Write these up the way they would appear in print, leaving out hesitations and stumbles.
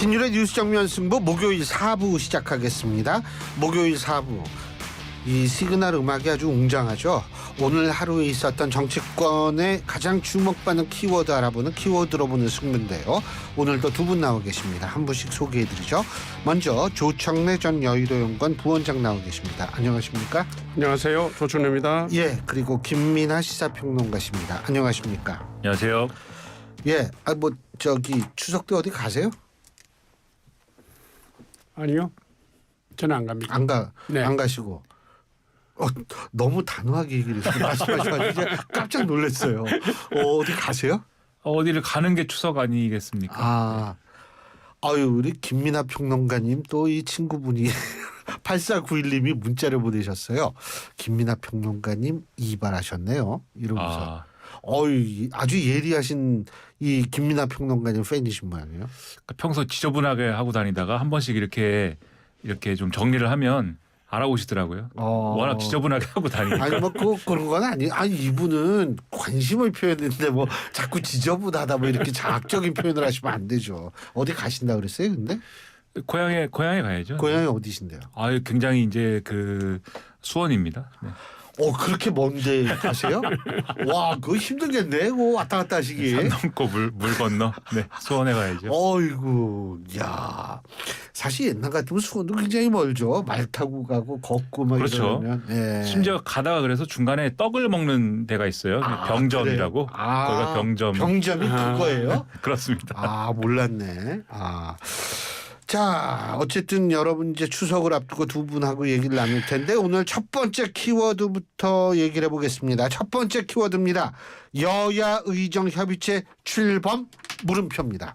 신율의 뉴스 정면 승부 목요일 4부 시작하겠습니다. 목요일 4부. 이 시그널 음악이 아주 웅장하죠. 오늘 하루에 있었던 정치권의 가장 주목받는 키워드 알아보는 키워드로 보는 승부인데요. 오늘도 두 분 나와 계십니다. 한 분씩 소개해드리죠. 먼저 조청래 전 여의도연구원 부원장 나와 계십니다. 안녕하십니까? 안녕하세요. 조청래입니다. 예, 그리고 김민하 시사평론가십니다. 안녕하십니까? 안녕하세요. 예, 추석 때 어디 가세요? 아니요. 저는 안 갑니다. 안 네. 가시고. 너무 단호하게 얘기를 해서 말씀하셔가지고 깜짝 놀랐어요. 어디 가세요? 어디를 가는 게 추석 아니겠습니까? 우리 김민하 평론가님 또 이 친구분이 8491님이 문자를 보내셨어요. 김민하 평론가님 이발하셨네요. 이러면서. 아주 예리하신 이 김민하 평론가님 팬이신 모양이에요. 그러니까 평소 지저분하게 하고 다니다가 한 번씩 이렇게 좀 정리를 하면 알아보시더라고요. 워낙 지저분하게 하고 다니니까. 그런 건 아니. 이분은 관심을 표현했는데 자꾸 지저분하다 이렇게 자학적인 표현을 하시면 안 되죠. 어디 가신다 그랬어요, 근데? 고향에 가야죠. 고향이 어디신데요? 굉장히 이제 수원입니다. 네. 그렇게 먼데 가세요? 와, 그거 힘들겠네. 왔다 갔다 하시기. 산 넘고 물 건너. 네, 수원에 가야죠. 어이구, 야. 사실 옛날 같으면 수원도 굉장히 멀죠. 말 타고 가고 걷고 그렇죠. 이러면. 예. 심지어 가다가 그래서 중간에 떡을 먹는 데가 있어요. 병점이라고. 거기가 병점. 병점이 그거예요? 그렇습니다. 몰랐네. 자, 어쨌든 여러분 이제 추석을 앞두고 두 분하고 얘기를 나눌 텐데 오늘 첫 번째 키워드부터 얘기를 해보겠습니다. 첫 번째 키워드입니다. 여야 의정 협의체 출범 물음표입니다.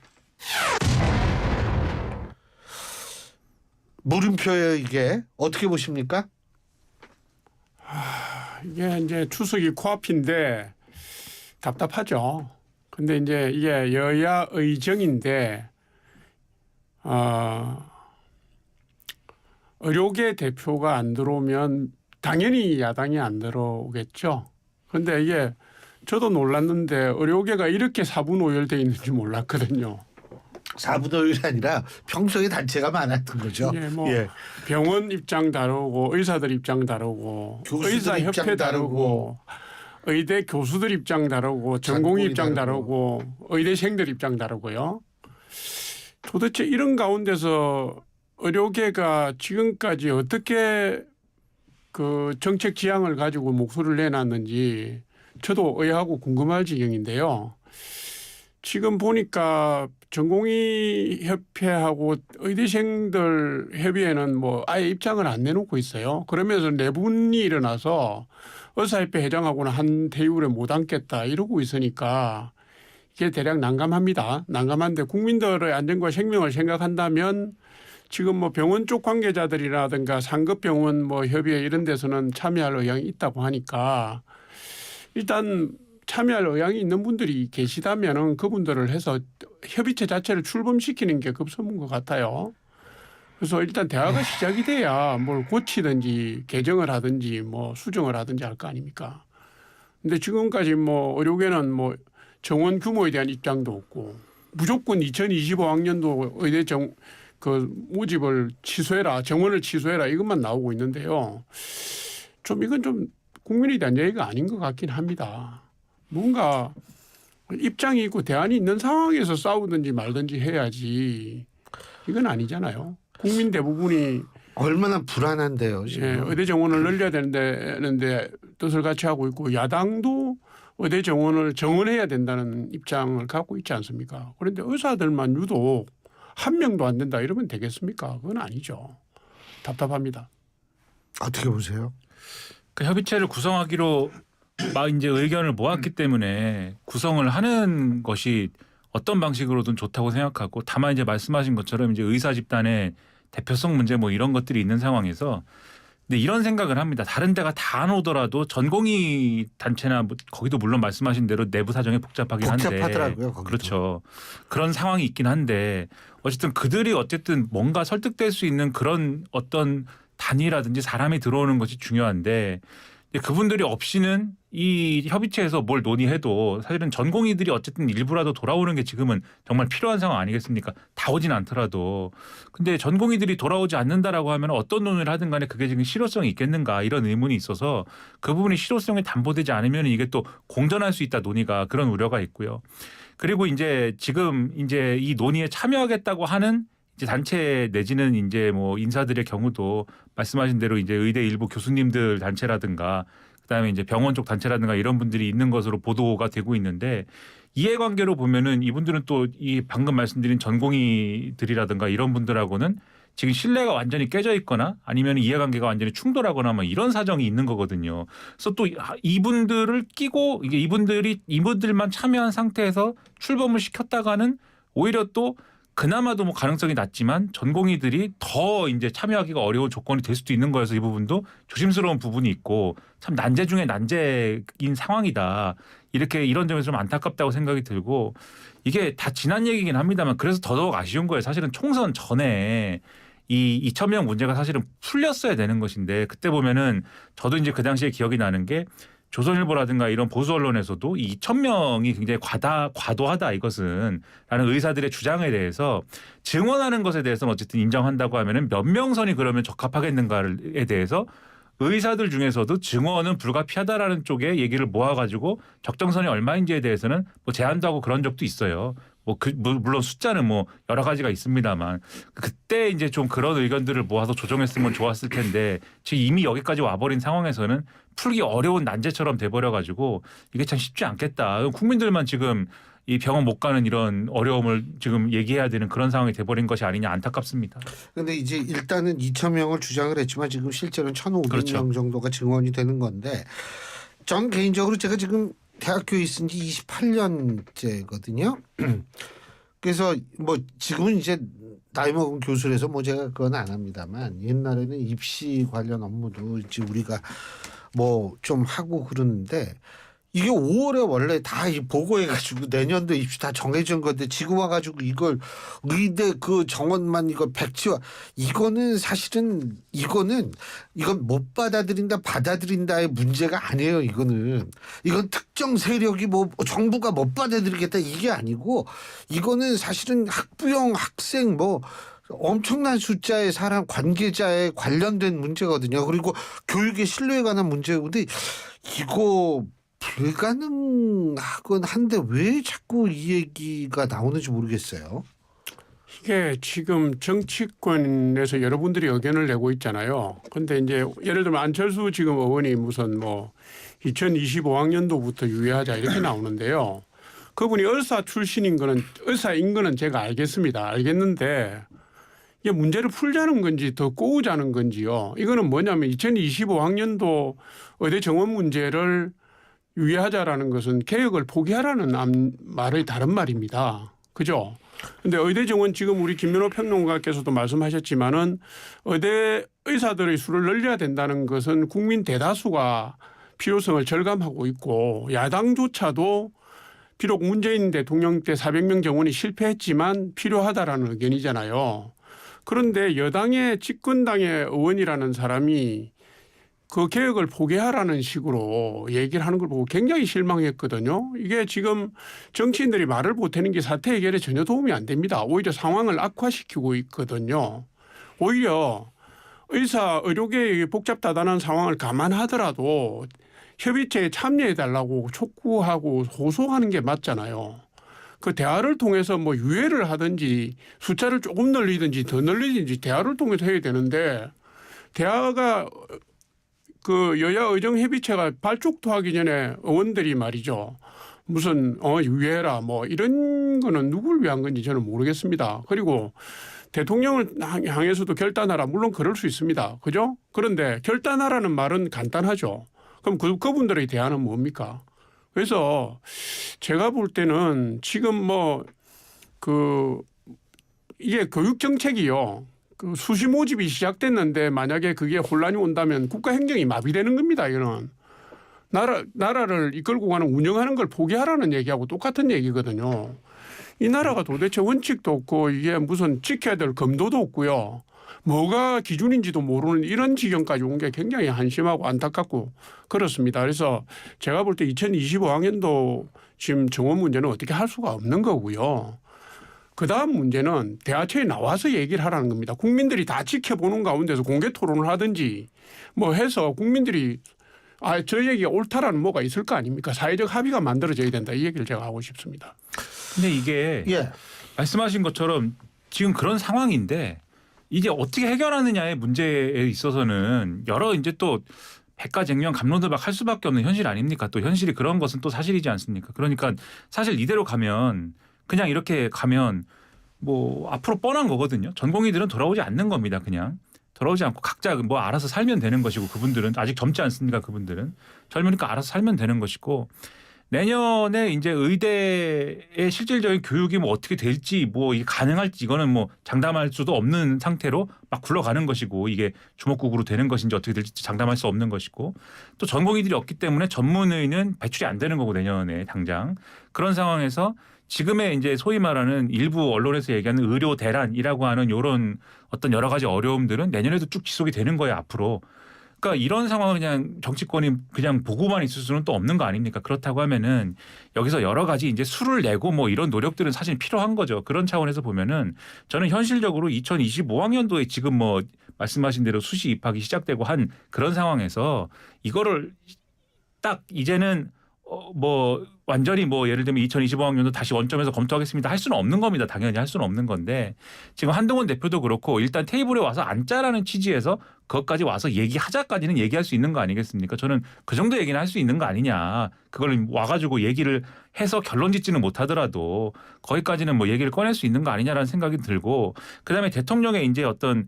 물음표예요, 이게. 어떻게 보십니까? 이게 이제 추석이 코앞인데 답답하죠. 근데 이제 이게 여야 의정인데 의료계 대표가 안 들어오면 당연히 야당이 안 들어오겠죠. 그런데 이게 저도 놀랐는데 의료계가 이렇게 사분오열되어 있는지 몰랐거든요. 사분오열이 아니라 평소에 단체가 많았던 거죠. 예. 병원 입장 다르고 의사들 입장 다르고 의사협회 다르고 의대 교수들 입장 다르고 전공의 입장 다르고 의대생들 입장 다르고요. 도대체 이런 가운데서 의료계가 지금까지 어떻게 그 정책 지향을 가지고 목소리를 내놨는지 저도 의아하고 궁금할 지경인데요. 지금 보니까 전공의 협회하고 의대생들 협의회는 아예 입장을 안 내놓고 있어요. 그러면서 내분이 일어나서 의사협회 회장하고는 한 테이블에 못 앉겠다 이러고 있으니까 이게 대략 난감합니다. 난감한데 국민들의 안전과 생명을 생각한다면 지금 병원 쪽 관계자들이라든가 상급병원 협의회 이런 데서는 참여할 의향이 있다고 하니까 일단 참여할 의향이 있는 분들이 계시다면 그분들을 해서 협의체 자체를 출범시키는 게 급선무인 것 같아요. 그래서 일단 대화가 시작이 돼야 뭘 고치든지 개정을 하든지 수정을 하든지 할 거 아닙니까? 근데 지금까지 의료계는 정원 규모에 대한 입장도 없고 무조건 2025학년도 의대 모집을 취소해라, 정원을 취소해라 이것만 나오고 있는데요. 이건 좀 국민에 대한 얘기가 아닌 것 같긴 합니다. 뭔가 입장이 있고 대안이 있는 상황에서 싸우든지 말든지 해야지 이건 아니잖아요. 국민 대부분이 얼마나 불안한데요, 지금. 의대 정원을 늘려야 되는데 뜻을 같이 하고 있고 야당도 의대 정원을 정원해야 된다는 입장을 갖고 있지 않습니까? 그런데 의사들만 유독 한 명도 안 된다 이러면 되겠습니까? 그건 아니죠. 답답합니다. 어떻게 보세요? 협의체를 구성하기로 이제 의견을 모았기 때문에 구성을 하는 것이 어떤 방식으로든 좋다고 생각하고 다만 이제 말씀하신 것처럼 이제 의사 집단의 대표성 문제 이런 것들이 있는 상황에서 근데 이런 생각을 합니다. 다른 데가 다 안 오더라도 전공의 단체나 거기도 물론 말씀하신 대로 내부 사정이 복잡하긴 한데 복잡하더라고요. 거기도. 그렇죠. 그런 상황이 있긴 한데 어쨌든 그들이 뭔가 설득될 수 있는 그런 어떤 단위라든지 사람이 들어오는 것이 중요한데 근데 그분들이 없이는 이 협의체에서 뭘 논의해도 사실은 전공의들이 어쨌든 일부라도 돌아오는 게 지금은 정말 필요한 상황 아니겠습니까? 다 오진 않더라도. 근데 전공의들이 돌아오지 않는다라고 하면 어떤 논의를 하든 간에 그게 지금 실효성이 있겠는가 이런 의문이 있어서 그 부분이 실효성이 담보되지 않으면 이게 또 공전할 수 있다 논의가 그런 우려가 있고요. 그리고 이제 지금 이제 이 논의에 참여하겠다고 하는 이제 단체 내지는 이제 뭐 인사들의 경우도 말씀하신 대로 이제 의대 일부 교수님들 단체라든가 그다음에 이제 병원 쪽 단체라든가 이런 분들이 있는 것으로 보도가 되고 있는데 이해관계로 보면은 이분들은 또 이 방금 말씀드린 전공의들이라든가 이런 분들하고는 지금 신뢰가 완전히 깨져 있거나 아니면 이해관계가 완전히 충돌하거나 뭐 이런 사정이 있는 거거든요. 그래서 또 이분들을 끼고 이게 이분들만 참여한 상태에서 출범을 시켰다가는 오히려 또 그나마도 뭐 가능성이 낮지만 전공의들이 더 이제 참여하기가 어려운 조건이 될 수도 있는 거여서 이 부분도 조심스러운 부분이 있고 참 난제 중에 난제인 상황이다. 이렇게 이런 점에서 좀 안타깝다고 생각이 들고 이게 다 지난 얘기긴 합니다만 그래서 더더욱 아쉬운 거예요. 사실은 총선 전에 이 2,000명 문제가 사실은 풀렸어야 되는 것인데 그때 보면은 저도 이제 그 당시에 기억이 나는 게 조선일보라든가 이런 보수 언론에서도 이 2,000명이 굉장히 과도하다 이것은 라는 의사들의 주장에 대해서 증언하는 것에 대해서는 어쨌든 인정한다고 하면은 몇 명 선이 그러면 적합하겠는가에 대해서 의사들 중에서도 증언은 불가피하다라는 쪽에 얘기를 모아가지고 적정선이 얼마인지에 대해서는 뭐 제한도 하고 그런 적도 있어요. 물론 숫자는 뭐 여러 가지가 있습니다만 그때 이제 좀 그런 의견들을 모아서 조정했으면 좋았을 텐데 지금 이미 여기까지 와버린 상황에서는 풀기 어려운 난제처럼 돼버려가지고 이게 참 쉽지 않겠다. 국민들만 지금 이 병원 못 가는 이런 어려움을 지금 얘기해야 되는 그런 상황이 돼버린 것이 아니냐 안타깝습니다. 그런데 이제 일단은 2,000명을 주장을 했지만 지금 실제로는 1,500명 그렇죠. 정도가 증원이 되는 건데 전 개인적으로 제가 지금 대학교에 있은 지 28년째거든요. 그래서 뭐 지금은 이제 나이 먹은 교수라서 뭐 제가 그건 안 합니다만 옛날에는 입시 관련 업무도 이제 우리가 뭐 좀 하고 그러는데 이게 5월에 원래 다 이 보고해가지고 내년도 입시 다 정해진 건데 지금 와가지고 이걸 의대 그 정원만 이거 백지화 이거는 사실은 이건 못 받아들인다의 문제가 아니에요. 이건 특정 세력이 뭐 정부가 못 받아들이겠다 이게 아니고 이거는 사실은 학부형 학생 뭐 엄청난 숫자의 사람 관계자에 관련된 문제거든요. 그리고 교육의 신뢰에 관한 문제고 근데 이거 불가능하건 한데 왜 자꾸 이 얘기가 나오는지 모르겠어요. 이게 지금 정치권에서 여러분들이 의견을 내고 있잖아요. 그런데 이제 예를 들면 안철수 지금 의원이 무슨 뭐 2025학년도부터 유예하자 이렇게 나오는데요. 그분이 의사 출신인 거는 의사인 거는 제가 알겠는데 이게 문제를 풀자는 건지 더 꼬우자는 건지요. 이거는 뭐냐면 2025학년도 의대 정원 문제를 유예하자라는 것은 개혁을 포기하라는 말의 다른 말입니다. 그죠? 그런데 의대 정원 지금 우리 김민호 평론가께서도 말씀하셨지만은 의대 의사들의 수를 늘려야 된다는 것은 국민 대다수가 필요성을 절감하고 있고 야당조차도 비록 문재인 대통령 때 400명 정원이 실패했지만 필요하다라는 의견이잖아요. 그런데 여당의 집권당의 의원이라는 사람이 그 개혁을 포기하라는 식으로 얘기를 하는 걸 보고 굉장히 실망했거든요. 이게 지금 정치인들이 말을 보태는 게 사태 해결에 전혀 도움이 안 됩니다. 오히려 상황을 악화시키고 있거든요. 오히려 의료계의 복잡다단한 상황을 감안하더라도 협의체에 참여해달라고 촉구하고 호소하는 게 맞잖아요. 그 대화를 통해서 뭐 유예를 하든지 숫자를 조금 늘리든지 더 늘리든지 대화를 통해서 해야 되는데 대화가 그 여야 의정협의체가 발족도 하기 전에 의원들이 말이죠. 무슨 유예라 뭐 이런 거는 누굴 위한 건지 저는 모르겠습니다. 그리고 대통령을 향해서도 결단하라. 물론 그럴 수 있습니다. 그죠? 그런데 결단하라는 말은 간단하죠. 그럼 그분들의 대안은 뭡니까? 그래서 제가 볼 때는 지금 이게 교육 정책이요. 그 수시 모집이 시작됐는데 만약에 그게 혼란이 온다면 국가 행정이 마비되는 겁니다. 이거는 나라를 이끌고 가는 운영하는 걸 포기하라는 얘기하고 똑같은 얘기거든요. 이 나라가 도대체 원칙도 없고 이게 무슨 지켜야 될 검도도 없고요. 뭐가 기준인지도 모르는 이런 지경까지 온 게 굉장히 한심하고 안타깝고 그렇습니다. 그래서 제가 볼 때 2025학년도 지금 정원 문제는 어떻게 할 수가 없는 거고요. 그다음 문제는 대화처에 나와서 얘기를 하라는 겁니다. 국민들이 다 지켜보는 가운데서 공개 토론을 하든지 뭐 해서 국민들이 저 얘기가 옳다라는 뭐가 있을 거 아닙니까? 사회적 합의가 만들어져야 된다. 이 얘기를 제가 하고 싶습니다. 근데 이게 예. 말씀하신 것처럼 지금 그런 상황인데 이제 어떻게 해결하느냐의 문제에 있어서는 여러 이제 또 백가쟁명 갑론도박 할 수밖에 없는 현실 아닙니까? 또 현실이 그런 것은 또 사실이지 않습니까? 그러니까 사실 이대로 가면 그냥 이렇게 가면 뭐 앞으로 뻔한 거거든요. 전공의들은 돌아오지 않는 겁니다. 그냥 돌아오지 않고 각자 뭐 알아서 살면 되는 것이고 그분들은 아직 젊지 않습니까? 그분들은 젊으니까 알아서 살면 되는 것이고 내년에 이제 의대의 실질적인 교육이 뭐 어떻게 될지 뭐 이게 가능할지 이거는 뭐 장담할 수도 없는 상태로 막 굴러가는 것이고 이게 주먹국으로 되는 것인지 어떻게 될지 장담할 수 없는 것이고 또 전공의들이 없기 때문에 전문의는 배출이 안 되는 거고 내년에 당장 그런 상황에서 지금의 이제 소위 말하는 일부 언론에서 얘기하는 의료 대란이라고 하는 이런 어떤 여러 가지 어려움들은 내년에도 쭉 지속이 되는 거예요 앞으로. 그러니까 이런 상황을 그냥 정치권이 그냥 보고만 있을 수는 또 없는 거 아닙니까? 그렇다고 하면은 여기서 여러 가지 이제 수를 내고 뭐 이런 노력들은 사실 필요한 거죠. 그런 차원에서 보면은 저는 현실적으로 2025학년도에 지금 뭐 말씀하신 대로 수시 입학이 시작되고 한 그런 상황에서 이거를 딱 이제는 뭐 완전히 뭐 예를 들면 2025학년도 다시 원점에서 검토하겠습니다. 할 수는 없는 겁니다. 당연히 할 수는 없는 건데 지금 한동훈 대표도 그렇고 일단 테이블에 와서 앉자라는 취지에서 그것까지 와서 얘기하자까지는 얘기할 수 있는 거 아니겠습니까? 저는 그 정도 얘기는 할 수 있는 거 아니냐. 그걸 와가지고 얘기를 해서 결론 짓지는 못하더라도 거기까지는 뭐 얘기를 꺼낼 수 있는 거 아니냐라는 생각이 들고 그다음에 대통령의 이제 어떤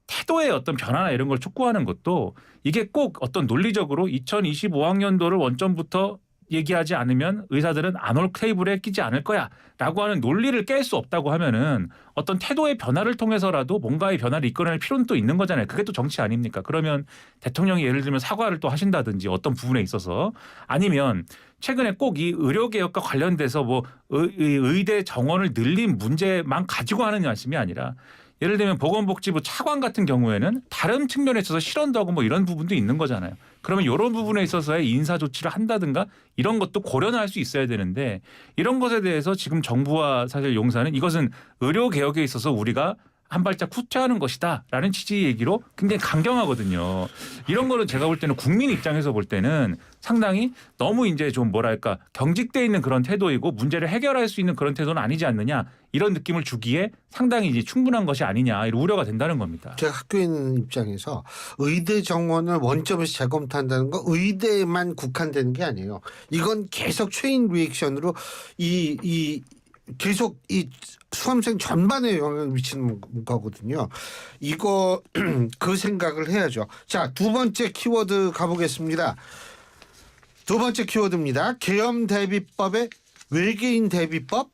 태도의 어떤 변화나 이런 걸 촉구하는 것도 이게 꼭 어떤 논리적으로 2025학년도를 원점부터 얘기하지 않으면 의사들은 안 올 테이블에 끼지 않을 거야라고 하는 논리를 깰 수 없다고 하면은 어떤 태도의 변화를 통해서라도 뭔가의 변화를 이끌어낼 필요는 또 있는 거잖아요. 그게 또 정치 아닙니까? 그러면 대통령이 예를 들면 사과를 또 하신다든지 어떤 부분에 있어서 아니면 최근에 꼭 이 의료개혁과 관련돼서 뭐 의대 정원을 늘린 문제만 가지고 하는 말씀이 아니라 예를 들면 보건복지부 차관 같은 경우에는 다른 측면에 있어서 실언도 하고 뭐 이런 부분도 있는 거잖아요. 그러면 이런 부분에 있어서의 인사 조치를 한다든가 이런 것도 고려는 할 수 있어야 되는데 이런 것에 대해서 지금 정부와 사실 용사는 이것은 의료개혁에 있어서 우리가 한 발짝 후퇴하는 것이다라는 취지의 얘기로 굉장히 강경하거든요. 이런 거는 제가 볼 때는 국민 입장에서 볼 때는 상당히 너무 이제 좀 뭐랄까 경직돼 있는 그런 태도이고 문제를 해결할 수 있는 그런 태도는 아니지 않느냐 이런 느낌을 주기에 상당히 이제 충분한 것이 아니냐 이런 우려가 된다는 겁니다. 제가 학교에 있는 입장에서 의대 정원을 원점에서 재검토한다는 거 의대에만 국한되는 게 아니에요. 이건 계속 체인 리액션으로 계속 이 수험생 전반에 영향을 미치는 거거든요. 이거 그 생각을 해야죠. 자, 두 번째 키워드 가보겠습니다. 두 번째 키워드입니다. 계엄 대비법의 외계인 대비법.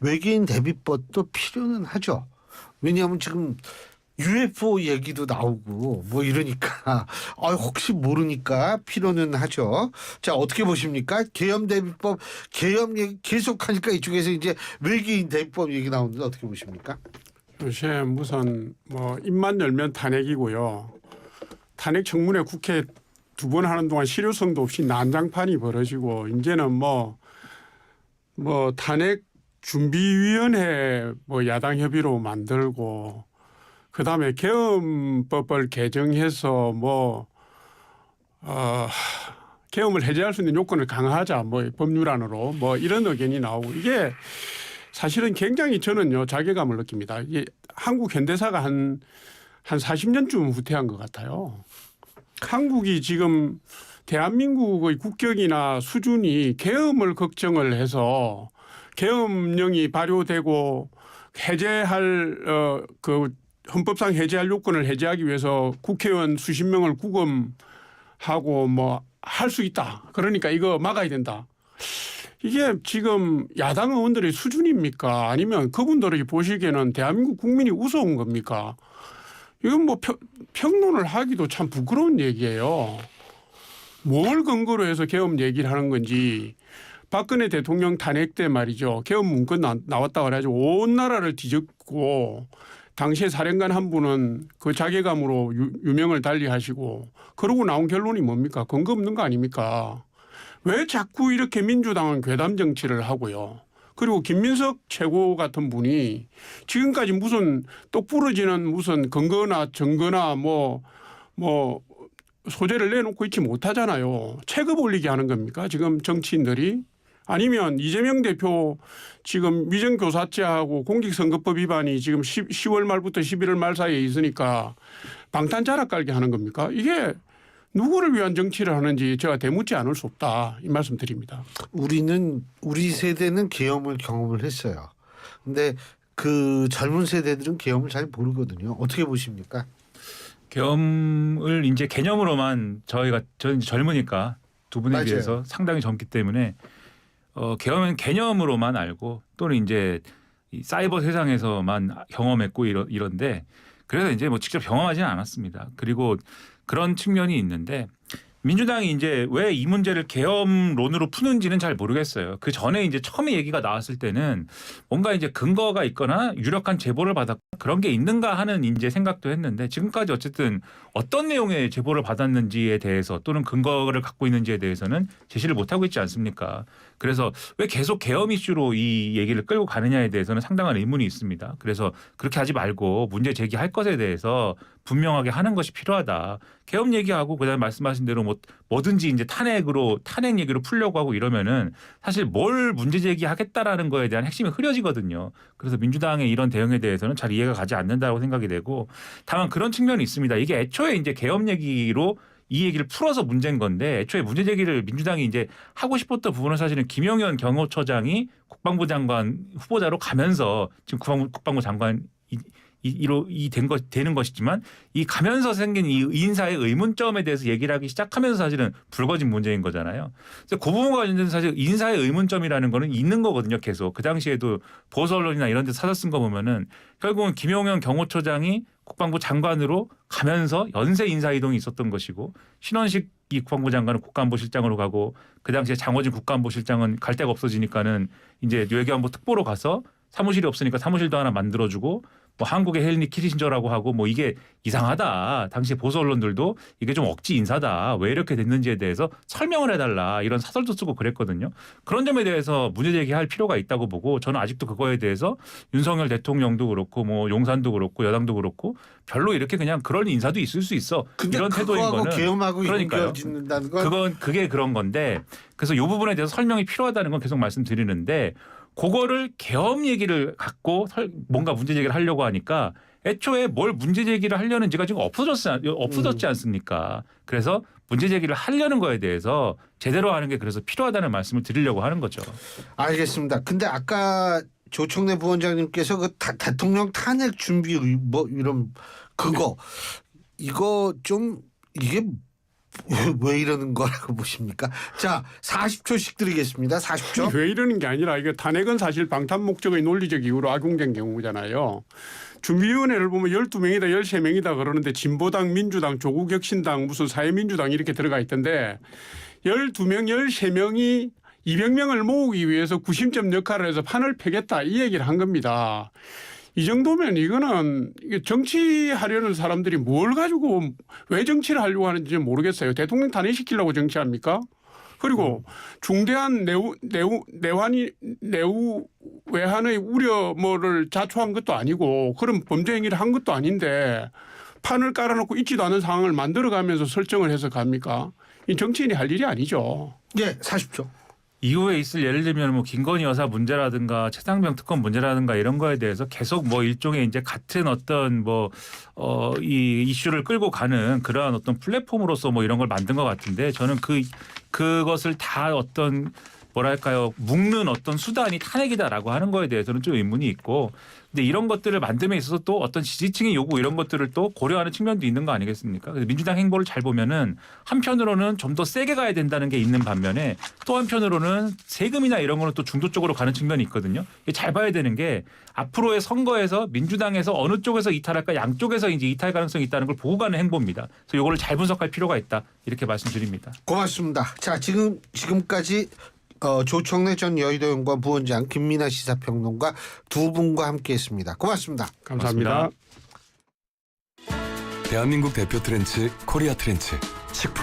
외계인 대비법도 필요는 하죠. 왜냐하면 지금 UFO 얘기도 나오고 뭐 이러니까 혹시 모르니까 필요는 하죠. 자, 어떻게 보십니까? 계엄 대비법 계엄 얘기 계속하니까 이쪽에서 이제 외계인 대비법 얘기 나오는데 어떻게 보십니까? 요새 무슨 뭐 입만 열면 탄핵이고요. 탄핵 청문회 국회 2번 하는 동안 실효성도 없이 난장판이 벌어지고 이제는 뭐 탄핵 준비위원회 뭐 야당 협의로 만들고 그다음에 계엄법을 개정해서 계엄을 해제할 수 있는 요건을 강화하자 뭐 법률안으로 뭐 이런 의견이 나오고 이게 사실은 굉장히 저는요 자괴감을 느낍니다. 이게 한국 현대사가 한 40년쯤 후퇴한 것 같아요. 한국이 지금 대한민국의 국격이나 수준이 계엄을 걱정을 해서 계엄령이 발효되고 해제할 그 헌법상 해제할 요건을 해제하기 위해서 국회의원 수십 명을 구금하고 뭐 할 수 있다. 그러니까 이거 막아야 된다. 이게 지금 야당 의원들의 수준입니까? 아니면 그분들이 보시기에는 대한민국 국민이 우스운 겁니까? 이건 뭐 평론을 하기도 참 부끄러운 얘기예요. 뭘 근거로 해서 계엄 얘기를 하는 건지 박근혜 대통령 탄핵 때 말이죠. 개헌 문건 나왔다 그래가지고 온 나라를 뒤집고 당시에 사령관 한 분은 그 자괴감으로 유명을 달리하시고 그러고 나온 결론이 뭡니까? 근거 없는 거 아닙니까? 왜 자꾸 이렇게 민주당은 괴담 정치를 하고요. 그리고 김민석 최고 같은 분이 지금까지 무슨 똑 부러지는 무슨 근거나 증거나 뭐 소재를 내놓고 있지 못하잖아요. 체급 올리게 하는 겁니까? 지금 정치인들이. 아니면 이재명 대표 지금 위정교사죄하고 공직선거법 위반이 지금 10월 말부터 11월 말 사이에 있으니까 방탄자락 깔게 하는 겁니까? 이게 누구를 위한 정치를 하는지 제가 되묻지 않을 수 없다. 이 말씀 드립니다. 우리 세대는 계엄을 경험을 했어요. 근데 그 젊은 세대들은 계엄을 잘 모르거든요. 어떻게 보십니까? 계엄을 이제 개념으로만 저는 젊으니까 두 분에 맞아요. 비해서 상당히 젊기 때문에 계엄은 개념으로만 알고 또는 이제 이 사이버 세상에서만 경험했고 이런데 그래서 이제 뭐 직접 경험하지는 않았습니다. 그리고 그런 측면이 있는데 민주당이 이제 왜 이 문제를 계엄론으로 푸는지는 잘 모르겠어요. 그 전에 이제 처음에 얘기가 나왔을 때는 뭔가 이제 근거가 있거나 유력한 제보를 받았 그런 게 있는가 하는 이제 생각도 했는데 지금까지 어쨌든 어떤 내용의 제보를 받았는지에 대해서 또는 근거를 갖고 있는지에 대해서는 제시를 못 하고 있지 않습니까? 그래서 왜 계속 계엄 이슈로 이 얘기를 끌고 가느냐에 대해서는 상당한 의문이 있습니다. 그래서 그렇게 하지 말고 문제 제기할 것에 대해서 분명하게 하는 것이 필요하다. 계엄 얘기하고 그다음에 말씀하신 대로 뭐든지 이제 탄핵 얘기로 풀려고 하고 이러면은 사실 뭘 문제 제기하겠다라는 거에 대한 핵심이 흐려지거든요. 그래서 민주당의 이런 대응에 대해서는 잘 이해가 가지 않는다고 생각이 되고 다만 그런 측면이 있습니다. 이게 애초에 이제 계엄 얘기로 이 얘기를 풀어서 문제인 건데 애초에 문제 제기를 민주당이 이제 하고 싶었던 부분은 사실은 김영현 경호처장이 국방부 장관 후보자로 가면서 지금 국방부 장관 되는 것이지만 이 가면서 생긴 이 인사의 의문점에 대해서 얘기를 하기 시작하면서 사실은 불거진 문제인 거잖아요. 그래서 그 부분과 관련된 사실 인사의 의문점이라는 거는 있는 거거든요. 계속 그 당시에도 보수 언론이나 이런 데서 사서 쓴 거 보면은 결국은 김용현 경호처장이 국방부 장관으로 가면서 연쇄 인사 이동이 있었던 것이고 신원식 이 국방부 장관은 국가안보실장으로 가고 그 당시에 장호진 국가안보실장은 갈 데가 없어지니까는 이제 외교안보 특보로 가서 사무실이 없으니까 사무실도 하나 만들어주고 뭐 한국의 헨리 키신저라고 하고 뭐 이게 이상하다. 당시 보수 언론들도 이게 좀 억지 인사다. 왜 이렇게 됐는지에 대해서 설명을 해달라. 이런 사설도 쓰고 그랬거든요. 그런 점에 대해서 문제 제기할 필요가 있다고 보고 저는 아직도 그거에 대해서 윤석열 대통령도 그렇고 뭐 용산도 그렇고 여당도 그렇고 별로 이렇게 그냥 그런 인사도 있을 수 있어. 이런 태도인 거는 계엄하고 그러니까요. 이어진다는 건 그게 그런 건데 그래서 이 부분에 대해서 설명이 필요하다는 건 계속 말씀드리는데 그거를 계엄 얘기를 갖고 뭔가 문제 제기를 하려고 하니까 애초에 뭘 문제 제기를 하려는지가 지금 없어졌지 않습니까? 그래서 문제 제기를 하려는 거에 대해서 제대로 하는 게 그래서 필요하다는 말씀을 드리려고 하는 거죠. 알겠습니다. 근데 아까 조청래 부원장님께서 그 대통령 탄핵 준비 뭐 이런 그거 이거 좀 이게 왜 이러는 거라고 보십니까? 자, 40초씩 드리겠습니다. 40초. 왜 이러는 게 아니라 이게 탄핵은 사실 방탄 목적의 논리적 이유로 악용된 경우잖아요. 준비위원회를 보면 12명이다 13명이다 그러는데 진보당, 민주당, 조국혁신당, 무슨 사회민주당 이렇게 들어가 있던데 12명, 13명이 200명을 모으기 위해서 구심점 역할을 해서 판을 펴겠다 이 얘기를 한 겁니다. 이 정도면 이거는 정치하려는 사람들이 뭘 가지고 왜 정치를 하려고 하는지 모르겠어요. 대통령 탄핵시키려고 정치합니까? 그리고 중대한 내후 외환의 우려 뭐를 자초한 것도 아니고 그런 범죄 행위를 한 것도 아닌데 판을 깔아놓고 있지도 않은 상황을 만들어가면서 설정을 해서 갑니까? 이 정치인이 할 일이 아니죠. 예, 40초. 이후에 있을 예를 들면 뭐 김건희 여사 문제라든가 최상병 특검 문제라든가 이런 거에 대해서 계속 뭐 일종의 이제 같은 어떤 이 이슈를 끌고 가는 그러한 어떤 플랫폼으로서 뭐 이런 걸 만든 것 같은데 저는 그것을 다 어떤 뭐랄까요 묶는 어떤 수단이 탄핵이다라고 하는 거에 대해서는 좀 의문이 있고 근데 이런 것들을 만듦에 있어서 또 어떤 지지층의 요구 이런 것들을 또 고려하는 측면도 있는 거 아니겠습니까? 그래서 민주당 행보를 잘 보면은 한편으로는 좀 더 세게 가야 된다는 게 있는 반면에 또 한편으로는 세금이나 이런 거는 또 중도 쪽으로 가는 측면이 있거든요. 이게 잘 봐야 되는 게 앞으로의 선거에서 민주당에서 어느 쪽에서 이탈할까 양쪽에서 이제 이탈 가능성이 있다는 걸 보고 가는 행보입니다. 그래서 이거를 잘 분석할 필요가 있다 이렇게 말씀드립니다. 고맙습니다. 자, 지금까지 조청래 전 여의도 연구원 부원장, 김민아 시사평론가 두 분과 함께했습니다. 고맙습니다. 감사합니다. 고맙습니다. 대한민국 대표 트렌치 코리아 트렌치.